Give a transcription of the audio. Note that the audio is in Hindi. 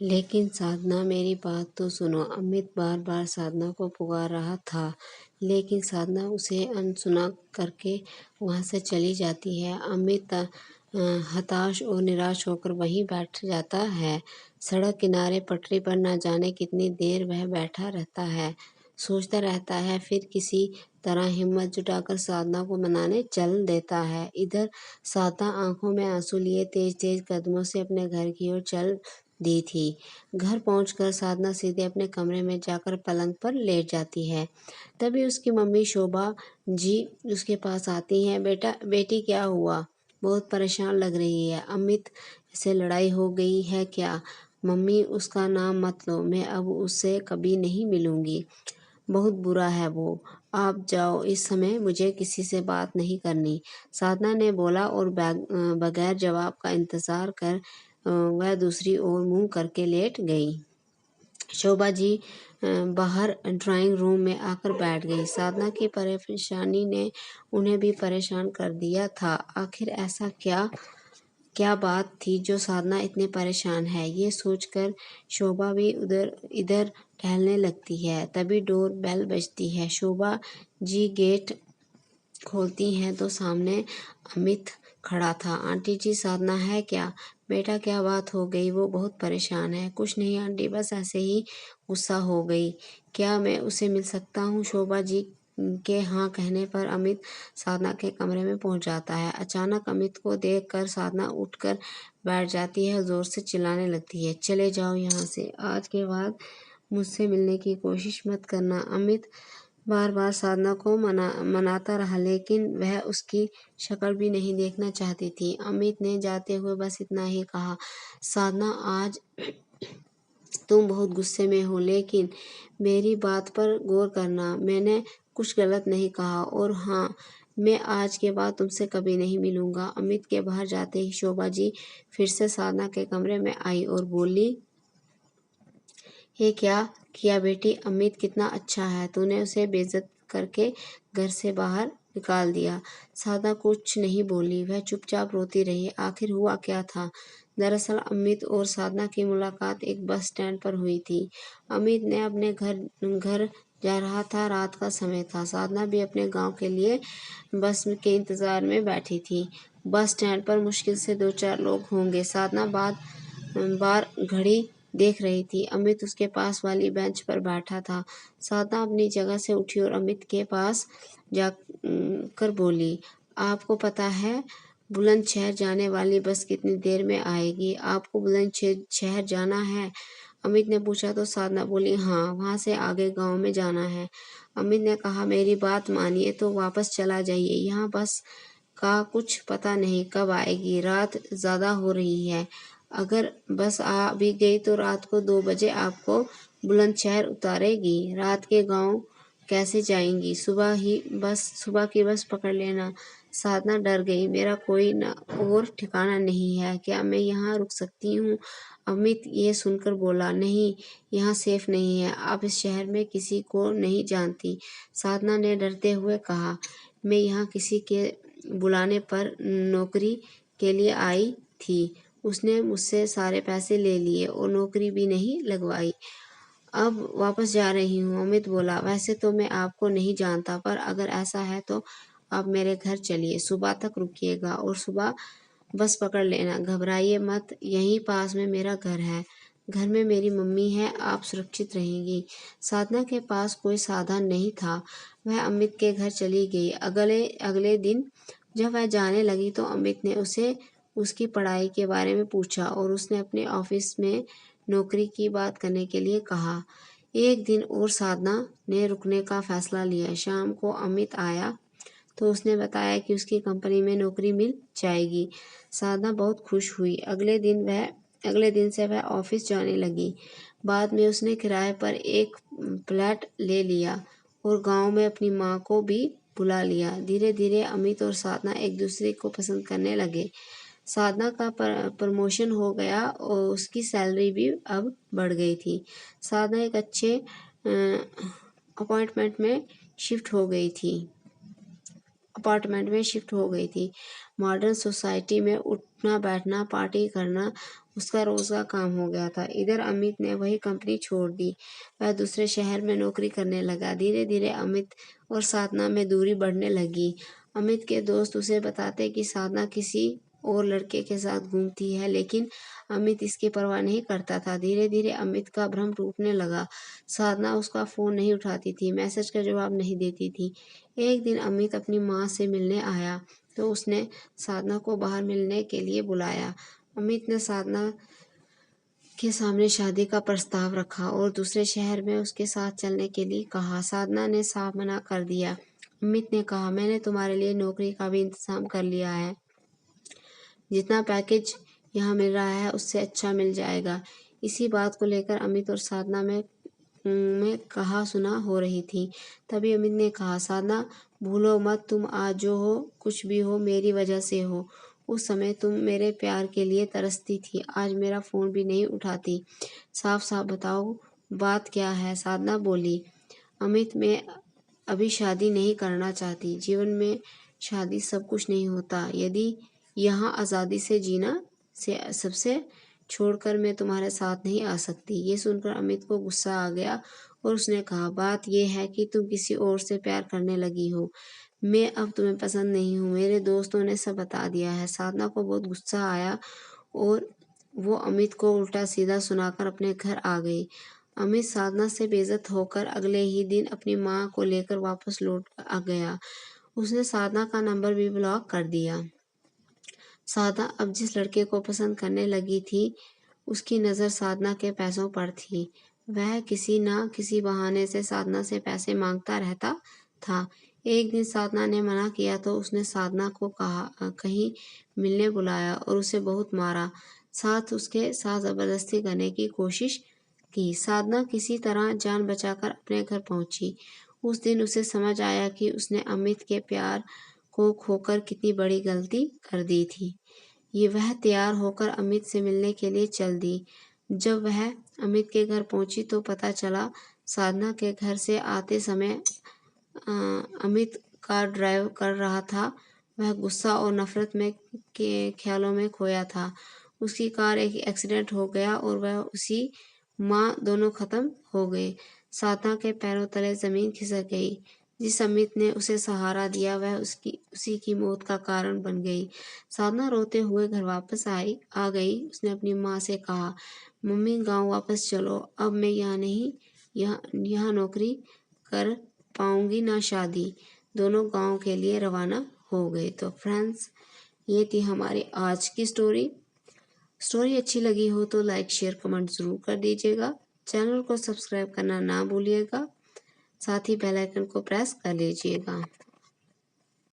लेकिन साधना मेरी बात तो सुनो। अमित बार बार साधना को पुकार रहा था, लेकिन साधना उसे अनसुना करके वहाँ से चली जाती है। अमित हताश और निराश होकर वहीं बैठ जाता है। सड़क किनारे पटरी पर न जाने कितनी देर वह बैठा रहता है, सोचता रहता है। फिर किसी तरह हिम्मत जुटाकर साधना को मनाने चल देता है। इधर साधना आंखों में आंसू लिए तेज तेज कदमों से अपने घर की ओर चल दी थी। घर पहुंचकर साधना सीधे अपने कमरे में जाकर पलंग पर लेट जाती है। तभी उसकी मम्मी शोभा जी उसके पास आती हैं। बेटी क्या हुआ? बहुत परेशान लग रही है। अमित से लड़ाई हो गई है क्या? मम्मी उसका नाम मत लो, मैं अब उससे कभी नहीं मिलूंगी। बहुत बुरा है वो। आप जाओ, इस समय मुझे किसी से बात नहीं करनी, साधना ने बोला और बगैर जवाब का इंतजार कर वह दूसरी ओर मुंह करके लेट गई। शोभा जी बाहर ड्राइंग रूम में आकर बैठ गई। साधना की परेशानी ने उन्हें भी परेशान कर दिया था। आखिर ऐसा क्या क्या बात थी जो साधना इतने परेशान है? ये सोचकर शोभा भी उधर इधर टहलने लगती है। तभी डोर बेल बजती है। शोभा जी गेट खोलती हैं तो सामने अमित खड़ा था। आंटी जी, साधना है क्या? बेटा क्या बात हो गई? वो बहुत परेशान है। कुछ नहीं आंटी, बस ऐसे ही गुस्सा हो गई। क्या मैं उसे मिल सकता हूँ? शोभा जी के हाँ कहने पर अमित साधना के कमरे में पहुंच जाता है। अचानक अमित को देखकर साधना उठकर बैठ जाती है, जोर से चिल्लाने लगती है, चले जाओ यहाँ से, आज के बाद मुझसे मिलने की कोशिश मत करना। अमित बार बार साधना को मनाता रहा, लेकिन वह उसकी शक्ल भी नहीं देखना चाहती थी। अमित ने जाते हुए बस इतना ही कहा, साधना आज तुम बहुत गुस्से में हो, लेकिन मेरी बात पर गौर करना, मैंने कुछ गलत नहीं कहा। और हाँ, मैं आज के बाद तुमसे कभी नहीं मिलूंगा। अमित के बाहर जाते ही शोभा जी फिर से साधना के कमरे में आई और बोली, ये क्या किया बेटी? अमित कितना अच्छा है, तूने उसे बेइज्जत करके घर से बाहर निकाल दिया। साधना कुछ नहीं बोली, वह चुपचाप रोती रही। आखिर हुआ क्या था? दरअसल अमित और साधना की मुलाकात एक बस स्टैंड पर हुई थी। अमित ने अपने घर घर जा रहा था, रात का समय था। साधना भी अपने गांव के लिए बस के इंतजार में बैठी थी। बस स्टैंड पर मुश्किल से 2-4 लोग होंगे। साधना बार घड़ी देख रही थी। अमित उसके पास वाली बेंच पर बैठा था। साधना अपनी जगह से उठी और अमित के पास जाकर बोली, आपको पता है बुलंदशहर जाने वाली बस कितनी देर में आएगी? आपको बुलंदशहर जाना है? अमित ने पूछा तो साधना बोली, हाँ, वहाँ से आगे गांव में जाना है। अमित ने कहा, मेरी बात मानिए तो वापस चला जाइए, यहाँ बस का कुछ पता नहीं कब आएगी, रात ज़्यादा हो रही है। अगर बस आ भी गई तो रात को 2 बजे आपको बुलंदशहर उतारेगी। रात के गांव कैसे जाएंगी? सुबह की बस पकड़ लेना। साधना डर गई, मेरा कोई न और ठिकाना नहीं है, क्या मैं यहाँ रुक सकती हूँ? अमित ये सुनकर बोला, नहीं, यहाँ सेफ नहीं है, आप इस शहर में किसी को नहीं जानती। साधना ने डरते हुए कहा, मैं यहाँ किसी के बुलाने पर नौकरी के लिए आई थी। उसने मुझसे सारे पैसे ले लिए और नौकरी भी नहीं लगवाई। अब वापस जा रही हूँ। अमित बोला, वैसे तो मैं आपको नहीं जानता, पर अगर ऐसा है तो आप मेरे घर चलिए, सुबह तक रुकिएगा और सुबह बस पकड़ लेना। घबराइए मत, यहीं पास में मेरा घर है। घर में मेरी मम्मी है, आप सुरक्षित रहेंगी। साधना के पास कोई साधन नहीं था। वह अमित के घर चली गई। अगले अगले दिन जब वह जाने लगी तो अमित ने उसे उसकी पढ़ाई के बारे में पूछा और उसने अपने ऑफिस में नौकरी की बात करने के लिए कहा। एक दिन और साधना ने रुकने का फैसला लिया। शाम को अमित आया तो उसने बताया कि उसकी कंपनी में नौकरी मिल जाएगी। साधना बहुत खुश हुई। अगले दिन से वह ऑफिस जाने लगी। बाद में उसने किराए पर एक फ्लैट ले लिया और गांव में अपनी माँ को भी बुला लिया। धीरे धीरे अमित और साधना एक दूसरे को पसंद करने लगे। साधना का प्रमोशन हो गया और उसकी सैलरी भी अब बढ़ गई थी। साधना एक अच्छे अपार्टमेंट में शिफ्ट हो गई थी। मॉडर्न सोसाइटी में उठना बैठना पार्टी करना उसका रोज का काम हो गया था। इधर अमित ने वही कंपनी छोड़ दी, वह दूसरे शहर में नौकरी करने लगा। धीरे धीरे अमित और साधना में दूरी बढ़ने लगी। अमित के दोस्त उसे बताते कि साधना किसी और लड़के के साथ घूमती है, लेकिन अमित इसकी परवाह नहीं करता था। धीरे धीरे अमित का भ्रम टूटने लगा। साधना उसका फोन नहीं उठाती थी, मैसेज का जवाब नहीं देती थी। एक दिन अमित अपनी माँ से मिलने आया तो उसने साधना को बाहर मिलने के लिए बुलाया। अमित ने साधना के सामने शादी का प्रस्ताव रखा और दूसरे शहर में उसके साथ चलने के लिए कहा। साधना ने साफ मना कर दिया। अमित ने कहा, मैंने तुम्हारे लिए नौकरी का भी इंतजाम कर लिया है, जितना पैकेज यहाँ मिल रहा है उससे अच्छा मिल जाएगा। इसी बात को लेकर अमित और साधना में कहा सुना हो रही थी। तभी अमित ने कहा, साधना भूलो मत, तुम आज जो हो कुछ भी हो मेरी वजह से हो। उस समय तुम मेरे प्यार के लिए तरसती थी, आज मेरा फोन भी नहीं उठाती। साफ साफ बताओ बात क्या है। साधना बोली, अमित मैं अभी शादी नहीं करना चाहती। जीवन में शादी सब कुछ नहीं होता। यदि यहाँ आज़ादी से जीना से सबसे छोड़कर मैं तुम्हारे साथ नहीं आ सकती। ये सुनकर अमित को गुस्सा आ गया और उसने कहा, बात यह है कि तुम किसी और से प्यार करने लगी हो। मैं अब तुम्हें पसंद नहीं हूँ, मेरे दोस्तों ने सब बता दिया है। साधना को बहुत गुस्सा आया और वो अमित को उल्टा सीधा सुनाकर अपने घर आ गई। अमित साधना से बेइज्जत होकर अगले ही दिन अपनी माँ को लेकर वापस लौट आ गया। उसने साधना का नंबर भी ब्लॉक कर दिया। साधना अब जिस लड़के को पसंद करने लगी थी, उसकी नज़र साधना के पैसों पर थी। वह किसी न किसी बहाने से साधना से पैसे मांगता रहता था। एक दिन साधना ने मना किया तो उसने साधना को कहीं मिलने बुलाया और उसे बहुत मारा, साथ उसके साथ ज़बरदस्ती करने की कोशिश की। साधना किसी तरह जान बचाकर अपने घर पहुंची। उस दिन उसे समझ आया कि उसने अमित के प्यार को खोकर कितनी बड़ी गलती कर दी थी। वह तैयार होकर अमित से मिलने के लिए चल दी। जब वह अमित के घर पहुंची तो पता चला साधना के घर से आते समय अमित कार ड्राइव कर रहा था। वह गुस्सा और नफरत में के ख्यालों में खोया था। उसकी कार एक एक्सीडेंट हो गया और वह उसी माँ दोनों खत्म हो गए। साधना के पैरों तले जमीन खिसक गई। जिस अमित ने उसे सहारा दिया वह उसी की मौत का कारण बन गई। साधना रोते हुए घर वापस आ गई। उसने अपनी माँ से कहा, मम्मी गांव वापस चलो, अब मैं यहाँ नौकरी कर पाऊंगी ना शादी। दोनों गांव के लिए रवाना हो गए। तो फ्रेंड्स, ये थी हमारी आज की स्टोरी। स्टोरी अच्छी लगी हो तो लाइक शेयर कमेंट ज़रूर कर दीजिएगा। चैनल को सब्सक्राइब करना ना भूलिएगा। साथ ही बेल आइकन को प्रेस कर लीजिएगा।